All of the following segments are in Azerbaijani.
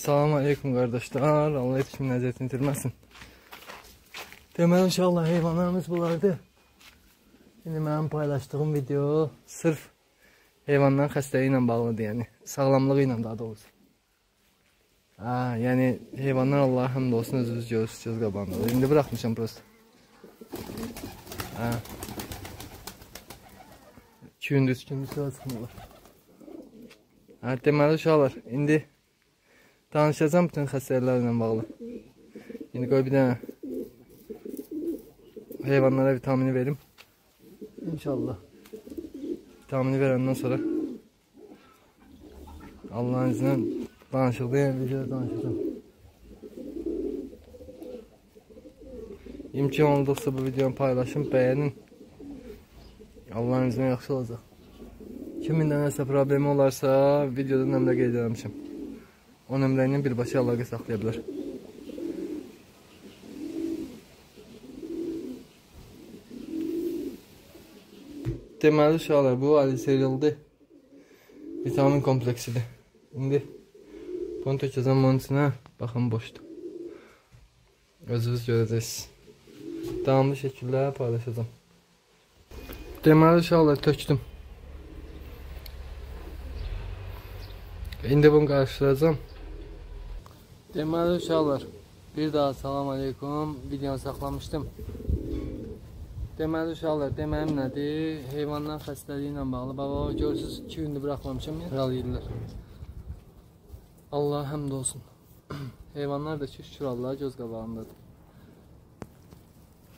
Assalamu alaikum kardeşler. Allah yetişimin əziyyətini itirməsin. Deməli inşallah heyvanlarımız bulardı. Şimdi mənim paylaştığım video sırf heyvanların xəstəliyi ilə bağlıdır, yəni sağlamlığı ilə daha doğrusu. Yəni heyvanlar Allah'a həmd olsun özünüz görürsünüz göz qabağındadır. İndi bırakmışam prosto. 2 gündür sıra çıxmırlar. Deməli uşaqlar, indi danışacağım bütün xəstəliklərlə bağlı. İndi qoy bir dənə heyvanlara vitamini verim. İnşallah. Vitamini verəndən sonra Allah'ın izniyle danışıqda videoda danışacağım. İmkan olduqsa bu videonu paylaşın, bəyənin. Allah'ın izniyle yaxşı olacaq. Kimin nəsə problemi olarsa videoda nömrə qeyd eləmişəm. O nömrə ilə birbaşa əlaqə saxlaya bilər. Deməli uşaqlar, bu aliserildi vitamin kompleksidir. İndi bunu tökəcəm onun içinə, baxın boşdur. Özünüz görəcəksiniz. Davamlı şəkildə paylaşacağım. Deməli uşaqlar, tökdüm. İndi bunu qarışdıracağım. Deməli uşaqlar, bir daha salam aleykum. Videonu saxlamışdım. Deməli uşaqlar, deməyim nədir? Heyvanlar xəstəliyi ilə bağlı. Baba, görürsünüz 2 gündür buraxmamışam, kral yedilər. Allah həmd olsun. Heyvanlar da ki, şükür Allah'a göz qabağındadır.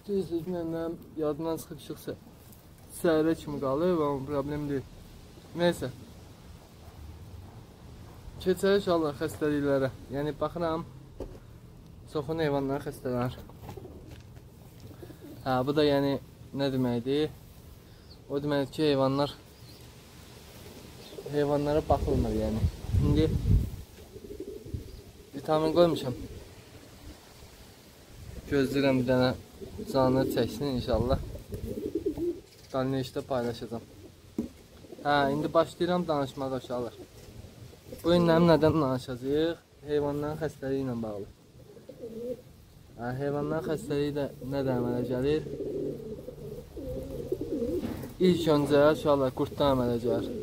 Düzlüklə yadından çıxıb səhərə kimi qalır, amma problem deyil. Neysə. Keçək uşaqlar xəstəliklərə. Yəni, baxıram, çoxun heyvanlar xəstələnir. Bu da yəni nə deməkdir? O deməkdir ki, heyvanlara baxılmır yəni. İndi vitamin qoymuşam. Gözləyirəm bir dənə canlı çəksin inşallah. Qalın işdə paylaşacağım. İndi başlayıram danışmağa uşaqlar. Bu gün nədən danışacağıq? Heyvanların xəstəliyi ilə bağlı. Heyvanların xəstəliyi də nədən əmələ gəlir? İlk öncə uşaqlar qurddan əmələ gəlir.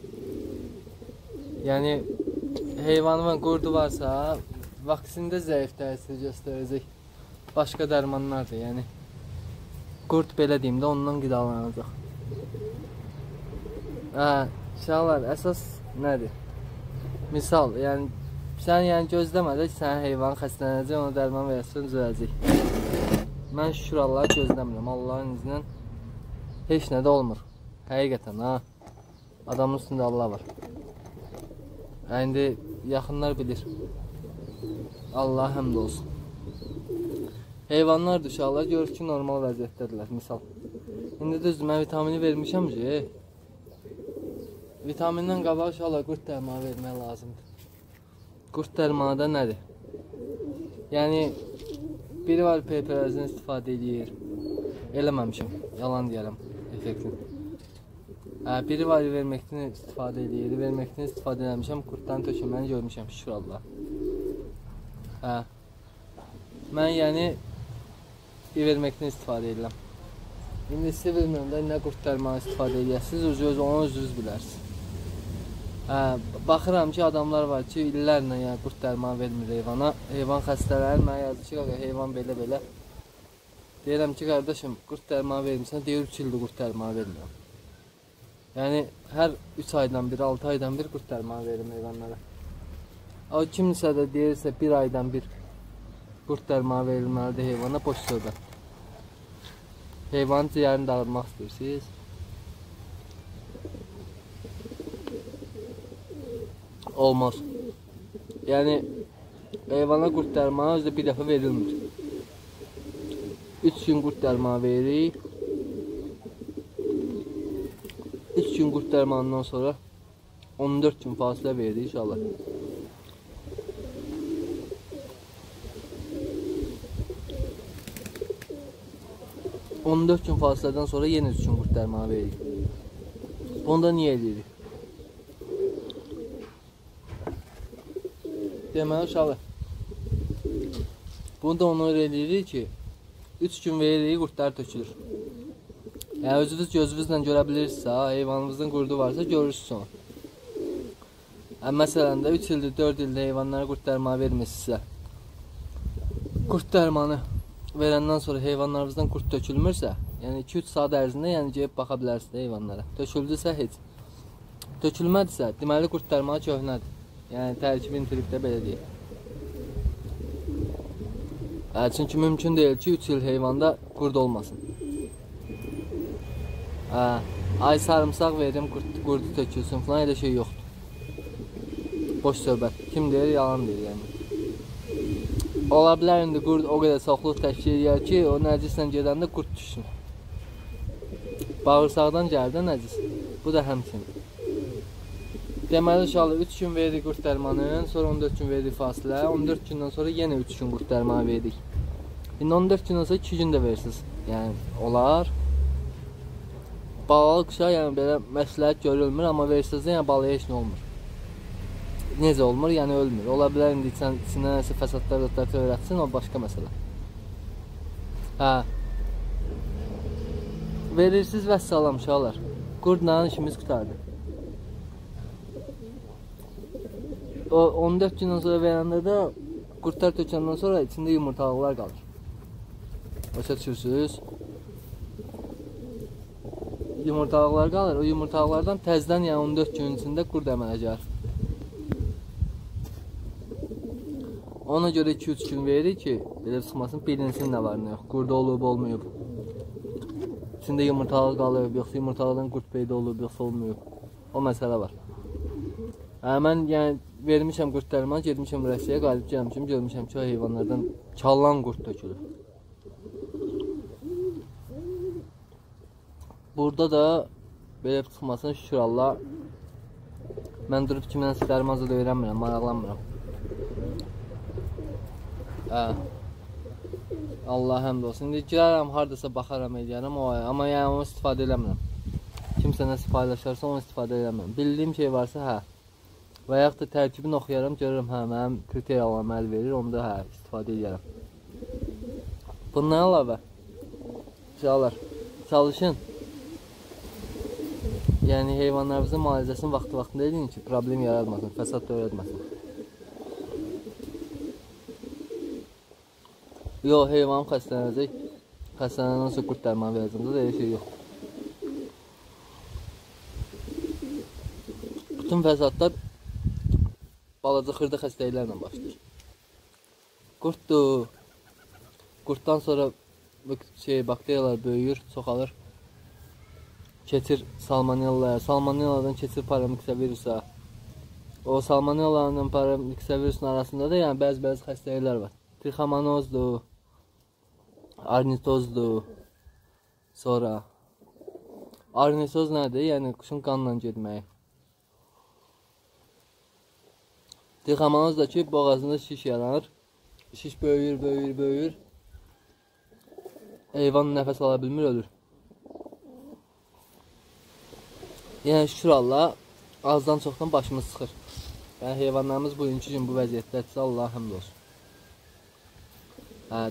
Yəni heyvanın qurdu varsa vaksində zəif təsir göstərəcək başqa dərmanlardır. Yəni qurd belə deyim də ondan qidalanacaq. Uşaqlar əsas nədir? Misal, yəni sən gözləmədə ki, sənin heyvan xəstələnəcək, ona dərman verəsən, düzələcək. Mən şükür Allah'a gözləmirəm. Allah'ın izinlə heç nə də olmur. Həqiqətən, adamın üstündə Allah var. İndi yaxınlar bilir. Allah həmd olsun. Heyvanlar uşaqlar görür ki, normal vəziyyətdədirlər, misal. İndi düzdür, mən vitamini vermişəm ki, vitamindən qabaq uşaqlar qurd dərmanı vermək lazımdır. Qurd dərmanı da nədir? Yəni, biri var PPR-dən istifadə edir. Eləməmişim, yalan deyərəm, effektin. Biri var verməkdən istifadə edir. Verməkdən istifadə eləmişəm, qurddan tökülməni görmüşəm, şükür Allah. Mən yəni verməkdən istifadə edirəm. İndi sizə bilmirəm də nə qurd dərmanı istifadə edirsiniz, onu özünüz bilərsiniz. Baxıram ki, adamlar var ki, illərlə yəni qurd dərmanı vermir heyvana. Heyvan xəstələnir, mənə yazır ki, heyvan belə-belə. Deyirəm ki, qardaşım, qurd dərmanı vermirsən, deyir 3 ildir qurd dərmanı vermirəm. Yəni, hər 3 aydan bir, 6 aydan bir qurd dərmanı verim heyvanlara. O kimsə də deyirsə 1 aydan bir qurd dərmanı verilməlidir heyvana, boş söhbət. Heyvanın ciyərini dağıtmaq istəyirsiniz. Olmaz. Yəni, heyvana qurd dərmanı özdə bir dəfə verilmir. 3 gün qurd dərmanı veririk. 3 gün qurd dərmanından sonra 14 gün fasilə veririk inşallah. – 14 gün fasilədən sonra yenə 3 gün qurd dərmanı veririk. Bunu da niyə edirik? Deməli uşaqlar, Bunu da onu eləyirik ki, 3 gün veririk, qurtlar tökülür. Yəni özünüz gözünüzlə görə bilirsinizsə, heyvanınızın qurdu varsa görürsünüz onu. Məsələn də 3 ildir, 4 ildir heyvanlara qurd dərmanı vermirsinizsə, qurd dərmanı verəndən sonra heyvanlarınızdan qurd tökülmürsə, yəni 2-3 saat ərzində gəlib baxa bilərsiniz heyvanlara. Töküldüsə heç. Tökülmədirsə, deməli qurd dərmanı köhnədir. Yəni tərkibi intribdə belə deyil. Çünki mümkün deyil ki 3 il heyvanda qurd olmasın. Ay sarımsaq verim, qurdu tökülsün falan, elə şey yoxdur. Boş söhbət. Kim deyir, yalan deyir yəni. Ola bilər indi qurd o qədər çoxluq təşkil edir ki, o nəcislə gedəndə qurd düşsün. Bağırsaqdan gəldi nəcis. Bu da həmçinin. Deməli uşaqlar 3 gün veririk qurd dərmanı, sonra 14 gün veririk fasilə, 14 gündən sonra yenə 3 gün qurd dərmanı veririk. İndi 14 gündən sonra 2 gün də verirsiniz. Yəni olar. Balalı quşa yəni belə məsləhət görülmür, amma verirsiniz də yəni balaya heç nə olmur. Necə olmur? Yəni ölmür. Ola bilər indi içinə nəsə fəsadlar öyrətsin, o başqa məsələ. Verirsiniz və salam uşaqlar. Qurdla işimiz qutardı. O 14 gündən sonra verəndə də qurdlar tökəndən sonra içində yumurtalıqlar qalır. Başa düşürsünüz? Yumurtalıqlar qalır. O yumurtalıqlardan təzdən yəni 14 günün içində qurd əmələ gəlir. Ona görə 2-3 gün veririk ki, belə çıxmasın, bilinsin nə var, nə yox. Qurd olub, olmayıb. İçində yumurtalıq qalıb, yoxsa yumurtalıqdan qurd peyda olub, yoxsa olmayıb. O məsələ var. Mən yəni vermişəm qurd dərmanı, gedmişəm Rəsiyə, qalib gəlmişəm, görmüşəm ki, o heyvanlardan çallan qurd tökülür. Burada da belə çıxmasın, şükür Allah. Mən durub kiminəsə dərmanı da öyrənmirəm, maraqlanmıram. Allah həmd olsun. İndi girərəm, haradasa baxaram, eləyərəm, amma yəni onu istifadə eləmirəm. Kimsə nəsə paylaşarsa onu istifadə eləmirəm. Bildiyim şey varsa, və yaxud da tərkibini oxuyaram, görürəm, mənim kriteriyalarım əl verir, onda istifadə edərəm. Bundan əlavə, uşaqlar, çalışın. Yəni heyvanlarımızın müalicəsini vaxtında edin ki, problem yaratmasın, fəsad da öyrətməsin. Yox, heyvanım xəstələnəcək. Xəstələnəndən sonra qurd dərmanı verəcəm. Da elə şey yox. Bütün fəsadlar balaca xırda xəstəliklərlə başlayır. Qurddur. Qurddan sonra bakteriyalar böyüyür, çoxalır. Keçir salmonellaya. Salmonelladan keçir paramiksə virusa. O salmonellanın paramiksə virusun arasında da yəni bəzi xəstəliklər var. Trixomonozdur, arnitozdur. Sonra arnitoz nədir? Yəni quşun qanla getməyi. Trixomonoz da ki, boğazında şiş yaranır. Şiş böyüyür. Heyvan nəfəs ala bilmir, ölür. Yəni şükür Allah, azdan çoxdan başımız sıxır. Yəni heyvanlarımız bugünkü gün bu vəziyyətdədirsə, Allah həmd olsun.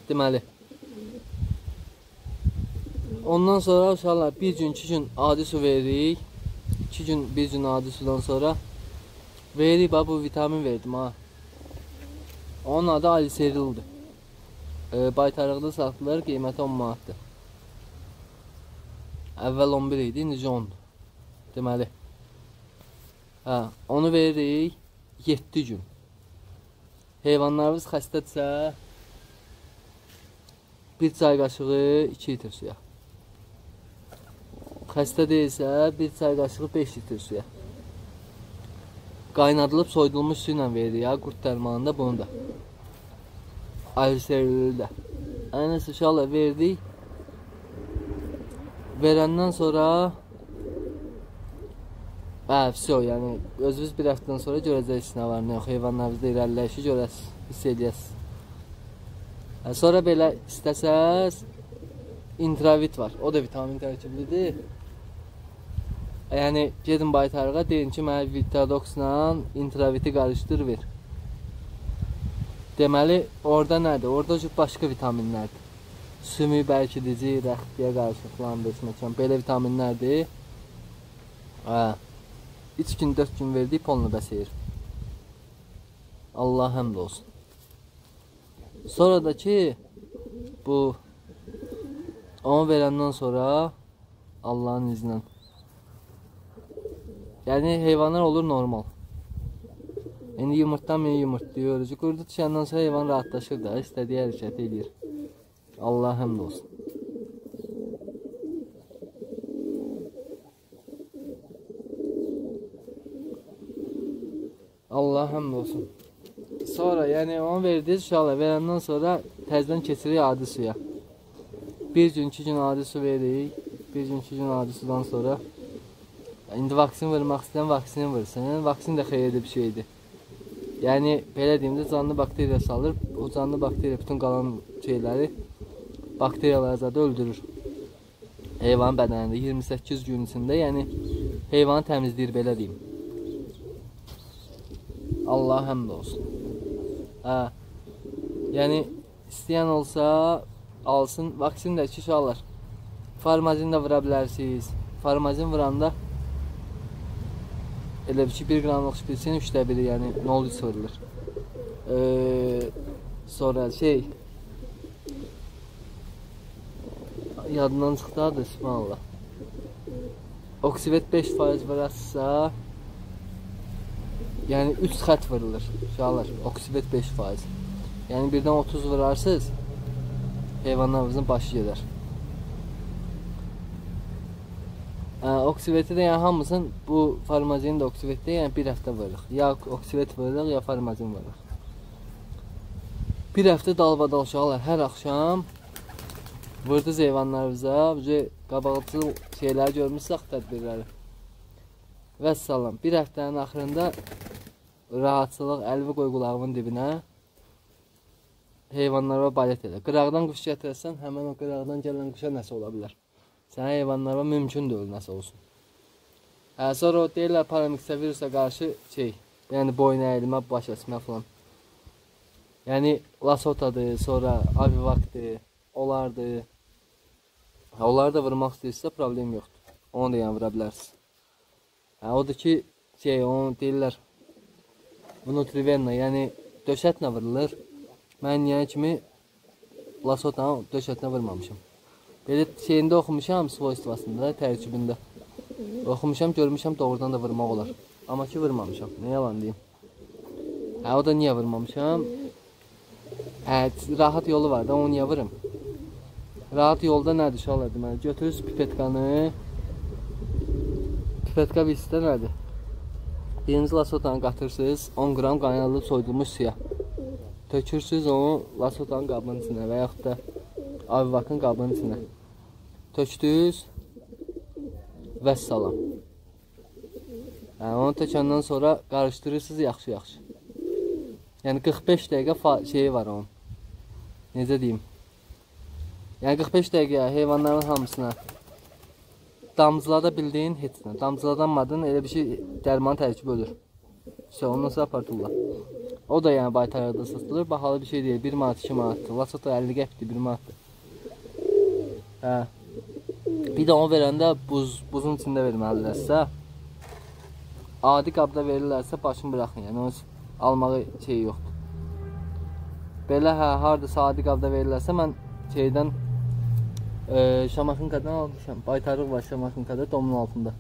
Deməli. Ondan sonra uşaqlar 1 gün, 2 gün adi su veririk. 2 gün, 1 gün adi sudan sonra veririk, bu vitamin verdim ha. Onun adı aliserildir. Baytarıqda satılır, qiyməti 10 manatdır. Əvvəl 11 idi, indi 10'dur. Deməli. Onu veririk 7 gün. Heyvanlarımız xəstədirsə 1 çay qaşığı 2 litr suya. Xəstə deyilsə 1 çay qaşığı 5 litr suya. Qaynadılıb soyudulmuş su ilə veririk ya, qurd dərmanında bunu da. Aliserildir də. Aynəsə uşaqlar verdik. Verəndən sonra yəni özünüz bir həftədən sonra görəcəksiniz nə var, nə yox. Heyvanlarınızda irəliləyişi görəsiniz, hiss eləyəsiniz. Sonra belə istəsəz intravit var. O da vitamin tərkiblidir. Yəni gedin baytarığa deyin ki, mənə Vitadoxla intraviti qarışdır ver. Deməli, orada nədir? Orada başqa vitaminlərdir. Sümük bərkidici, rəxtiyə qarşı filan beşməkən belə vitaminlərdir. 3 gün, 4 gün verdiyi polunu bəsəyir. Allah həmd olsun. Sonra da ki, bu onu verəndən sonra Allahın iznən. Yəni heyvanlar olur normal. İndi yumurtlayır. Qurdu düşəndən sonra heyvan rahatlaşır da, istədiyi hərəkət edir. Allah həmd olsun. Allah həmd olsun. Sonra, yəni onu verdiniz uşaqlar, verəndən sonra təzdən keçirik adi suya. Bir gün, 2 gün adi su veririk. Bir gün, 2 gün adi sudan sonra indi vaksin vurmaq istəyən vaksini vursun. Vaksin də xeyirli bir şeydir. Yəni, belə deyim də, canlı bakteriya salır. O canlı bakteriya bütün qalan şeyləri, bakteriyaları zaten öldürür. Heyvanın bədənində 28 gün içində, yəni heyvanı təmizləyir, belə deyim. Allah həmd olsun. Yəni, istəyən olsa, alsın. Vaksin də ki, uşaqlar, farmazin də vura bilərsiniz. Farmazin vuranda elə bir ki, 1 qramlıq şpritsin 3də biri, yəni 0,3 vurulur. Sonra şey, yadından çıxdı adı, subhanallah. Oksivet 5% vurarsa, yəni 3 xət vurulur. Uşaqlar, oksivet 5%. Yəni birdən 30 vurarsınız, heyvanlarımızın başı gedər. Oksiveti də yəni hamısın, bu farmazinin də oksiveti yəni 1 həftə vururuq. Ya oksivet vururuq, ya farmazin vururuq. 1 həftə dalbadal uşaqlar, hər axşam vurduz heyvanlarımıza, qabaqcıl şeyləri görmüşsək tədbirləri. Vəssalam, 1 həftənin axırında rahatçılıq, əlvi qoy qulağımın dibinə, heyvanlara balet elə. Qıraqdan quş gətirəsən, həmən o qıraqdan gələn quşa nəsə ola bilər. Sənə heyvanlara mümkün deyil nəsə olsun. Sonra o deyirlər paramiksə virusa qarşı yəni boyun əyilmə, baş əsmə falan. Yəni lasotadır, sonra avivakdır, olardır. Onları da vurmaq istəyirsə problem yoxdur. Onu da yəni vura bilərsiniz. Odur ki, onu deyirlər Nutrivenna, yəni döşətlə vurulur. Mən yəni kimi lasotanı döşətlə vurmamışam. Belə şeyində oxumuşam, svoystvasında, tərkibində. Oxumuşam, görmüşəm, doğrudan da vurmaq olar. Amma ki, vurmamışam, nə yalan deyim. O da niyə vurmamışam? Rahat yolu var da, onu niyə vurum? Rahat yolda nədir uşaqlar deməli? Götürürsünüz pipetkanı. Pipetka bilsizdə nədir? Birinci lasotanı qatırsınız, 10 qram qaynadılıb soydulmuş suya. Tökürsünüz onu lasotanın qabının içinə və yaxud da avivakın qabının içinə. Tökdünüz, vəssalam. Onu tökəndən sonra qarışdırırsınız yaxşı-yaxşı. Yəni 45 dəqiqə şeyi var onun. Necə deyim? Yəni 45 dəqiqə heyvanların hamısına damcılada bildiyin heç nə. Damcıladanmadın, elə bir şey dərman tərkibi ölür. Ondan sonra apartırlar. O da yəni baytarlarda satılır. Bahalı bir şey deyil. 1 manat, 2 manatdır. Lasota 50 qəpdir, 1 manatdır. Bir də onu verəndə buzun içində verməlidirsə, adi qabda verirlərsə başını buraxın. Yəni onun almağı şey yoxdur. Belə haradasa adi qabda verirlərsə, mən şeydən Şamaxınkadan almışam. Baytarlıq var Şamaxınkada, domun altında.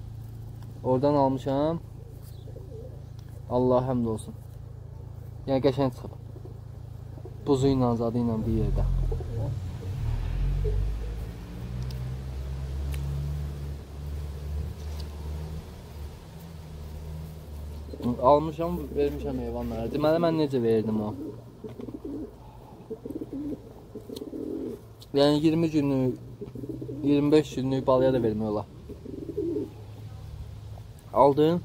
Oradan almışam. Allah həmd olsun. Yəni qəşəng çıxıb. Buzu ilə, zadı ilə bir yerdə. Almışam, vermişəm heyvanlara. Deməli, mən necə verdim o? Yəni 20 günlük, 25 günlük balaya da vermək olar. Aldın.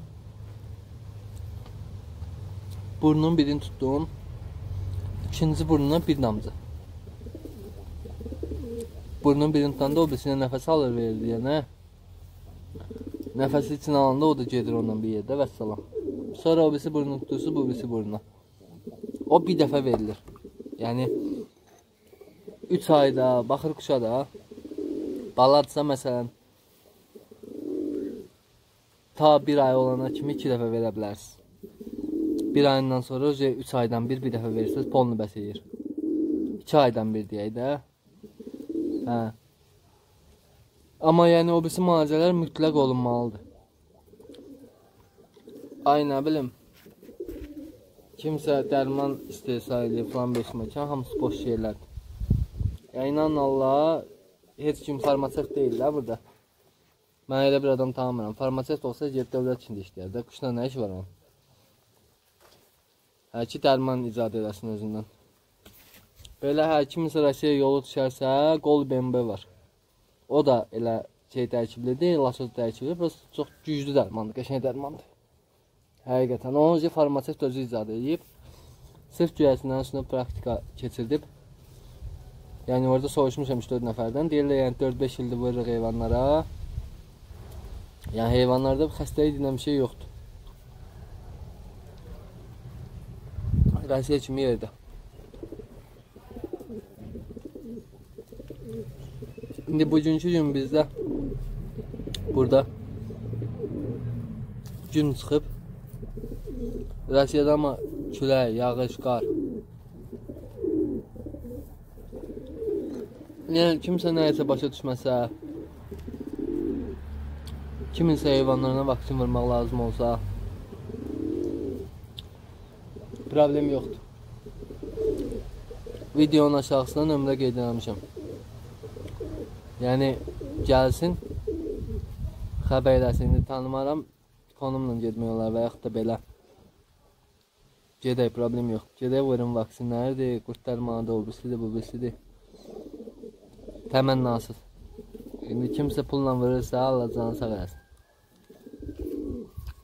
Burnunun birini tutdun. İkinci burnuna bir damcı. Burnunun birini tutanda o birisine nəfəs alır verir deyənə. Nəfəsi için alanda o da gedir ondan bir yerdə, vəssalam. Sonra o birisi burnunu tutursa, bu birisi burnuna. O bir dəfə verilir. Yəni 3 ayda, baxır quşa da, baladsa məsələn, ta 1 ay olana kimi 2 dəfə verə bilərsiniz. 1 ayından sonra 3 aydan bir dəfə verirsiniz, polunu bəs edir. 2 aydan bir deyək də. Hə. Amma yəni o birisi müalicələr mütləq olunmalıdır. Ay nə bilim, kimsə dərman istehsal edir, falan 5 məkan, hamısı boş şeylərdir. Yəni inanın Allaha, heç kim farmasevt deyil də burada. Mən elə bir adam tanımıram. Farmasevt olsa gedib dövlət içində işləyər də. Quşla nə iş var onun? Hə ki, dərman icad edəsin özündən. Belə hə, kiminsə Rasiya yolu düşərsə, Qol BMB var. O da elə şey tərkiblidir, laçoz tərkiblidir. Prosto çox güclü dərmandır, qəşəng dərmandır. Həqiqətən, onun farmasevt özü icad edib. Sırf güyəsindən üstündə praktika keçirdib. Yəni orada soruşmuşam 3-4 nəfərdən. Deyirlər, yəni 4-5 ildir vururuq heyvanlara. Yəni heyvanlarda xəstəlik dinən bir şey yoxdur. Rasiya kimi yerdə. İndi bugünkü gün bizdə burada gün çıxıb. Rusiyada amma külək, yağış, qar. Yəni kimsə nəyəsə başa düşməsə, kiminsə heyvanlarına vaksin vurmaq lazım olsa, problem yoxdur. Videonun aşağısına nömrə qeyd eləmişəm. Yəni gəlsin, xəbər eləsin. İndi tanımaram, konumla getmək olar və yaxud da belə. Gedək, problem yox. Gedək vurun vaksinlərdir, qurt dərmanıdır, o birisidir, bu birisidir. Təmənnasız. İndi kimsə pulla vurursa, Allah canı sağ eləsin.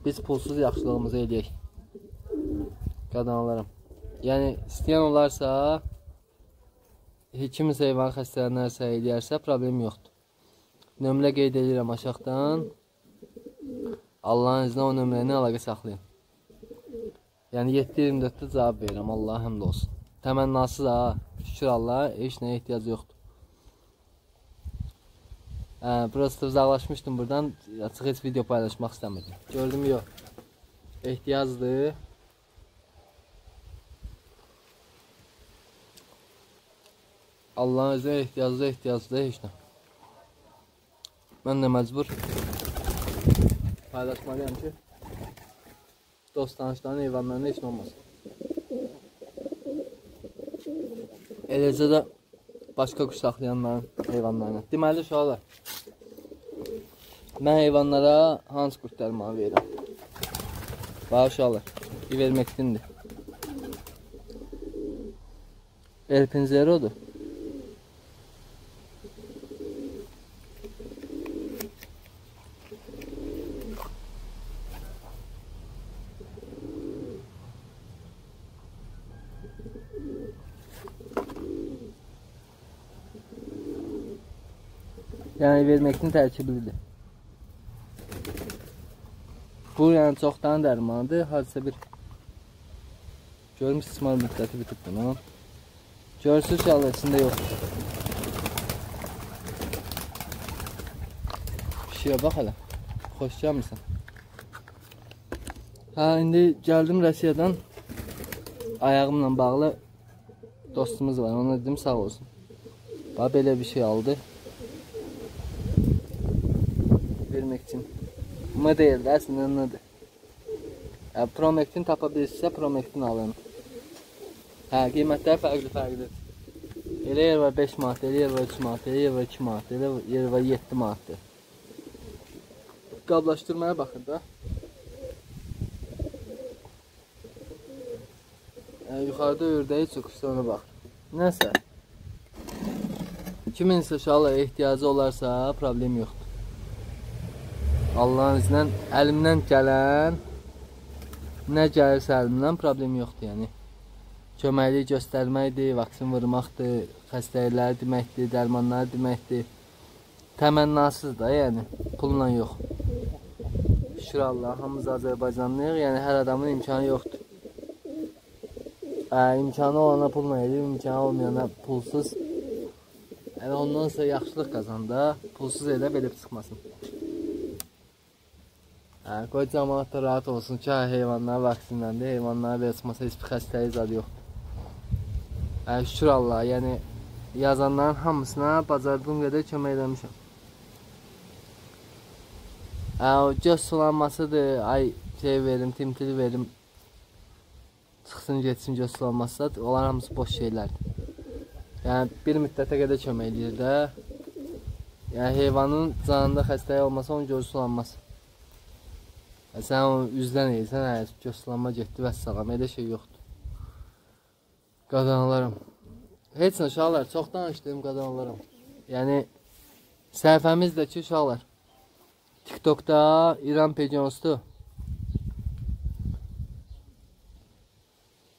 Biz pulsuz yaxşılığımızı eləyək. Qadınlarım. Yəni, istəyən olarsa, kimsə heyvan xəstələnərsə, eləyərsə, problem yoxdur. Nömrə qeyd edirəm aşağıdan. Allahın izni o nömrəni əlaqə saxlayın. Yəni 7-24-də cavab verirəm, Allaha həmd olsun. Təmənnasız ha, şükür Allah, heç nəyə ehtiyac yoxdur. Prosto uzaqlaşmışdım buradan, açıq heç video paylaşmaq istəmirdim. Gördüm, yox. Ehtiyacdır. Allahın özünə ehtiyacdır, heç nə. Mən də məcbur paylaşmalıyam ki, dost tanışların heyvanlarına heç nə olmasın. Eləcə də başqa quş saxlayanların heyvanlarına. Deməli, uşaqlar, mən heyvanlara hansı qurt dərmanı verirəm? Bax, uşaqlar, ivermektindir. Elpinzerodur. Yəni verməktin tərkiblidir. Bu yəni çoxdan dərmanıdır. Hadisə bir görmüş istismar müddəti bitib bunu. Görürsünüz ki, Allah içində yoxdur. Pişiyə bax hələ. Xoş gəlmirsən. Hə, indi gəldim Rasiyadan. Ayağımla bağlı dostumuz var. Ona dedim sağ olsun. Bax, belə bir şey aldı. Vermək üçün. Mı deyil də, əslində nədir? Promektin tapa bilirsə, promektin alın. Hə, qiymətlər fərqli-fərqlidir. Elə yer var 5 manat, elə yer var 3 manat, elə yer var 2 manat, elə yer var 7 manatdır. Qablaşdırmaya baxır da. Yuxarıda ördəyi çıxışda ona bax. Nəsə. Kiminsə uşaqla ehtiyacı olarsa, problem yoxdur. Allahın iznən əlimdən gələn nə gəlirsə əlimdən problem yoxdur, yəni. Köməklik göstərməkdir, vaksin vurmaqdır, xəstəlikləri deməkdir, dərmanları deməkdir. Təmənnasız da, yəni, pulla yox. Şükür Allah, hamımız Azərbaycanlıyıq, yəni hər adamın imkanı yoxdur. İmkanı olana pulla edib, imkanı olmayana pulsuz. Yəni ondan sonra yaxşılıq qazanda, pulsuz elə belib çıxmasın. Qoy cəmaət da rahat olsun ki, heyvanlar vaksinləndi, heyvanlara belə çıxmasa heç bir xəstəlik zadı yoxdur. Şükür Allah, yəni yazanların hamısına bacardığım qədər kömək eləmişəm. Göz sulanmasıdır, ay şey verim, timtili verim, çıxsın getsin göz sulanması da, onlar hamısı boş şeylərdir. Yəni bir müddətə qədər kömək edir də. Yəni heyvanın canında xəstəlik olmasa onun gözü sulanmaz. Sən onu üzdən eysən, göz sulanma getdi və salam, elə şey yoxdur. Qadınlarım. Heç nə uşaqlar, çox danışdığım qadınlarım. Yəni səhifəmizdəki uşaqlar. TikTokda İran Pejons'dur.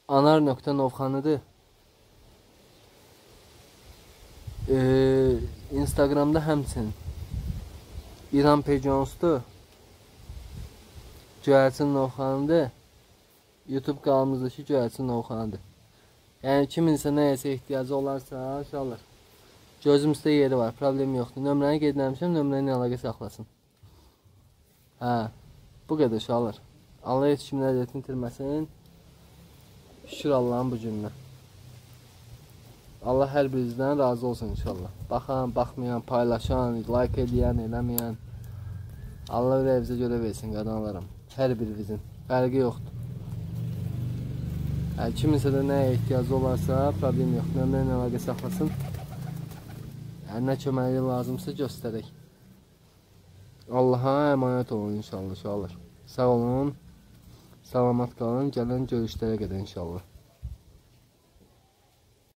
Anar.novxanıdır. Instagramda həmçinin İran Pejons'dur. Göyərçin Novxanıdır. YouTube kanalımızdakı Göyərçin Novxanıdır. Yəni kiminsə nəyəsə ehtiyacı olarsa, uşaqlar. Gözümüzdə yeri var, problem yoxdur. Nömrəni qeyd etmişəm, nömrəni əlaqə saxlasın. Bu qədər uşaqlar. Allah heç kimin əziyyətini itirməsin. Şükür Allah'ın bu gününə. Allah hər birinizdən razı olsun inşallah. Baxan, baxmayan, paylaşan, like edən, eləməyən. Allah ürəyinizə görə versin qadınlarım. Hər birinizin. Fərqi yoxdur. Kiminsə də nəyə ehtiyacı olarsa, problem yoxdur. Nömrəni əlaqə saxlasın. Nə köməkli lazımsa göstərək. Allah'a əmanət olun inşallah uşaqlar. Sağ olun. Salamat qalın. Gələn görüşlərə qədər inşallah.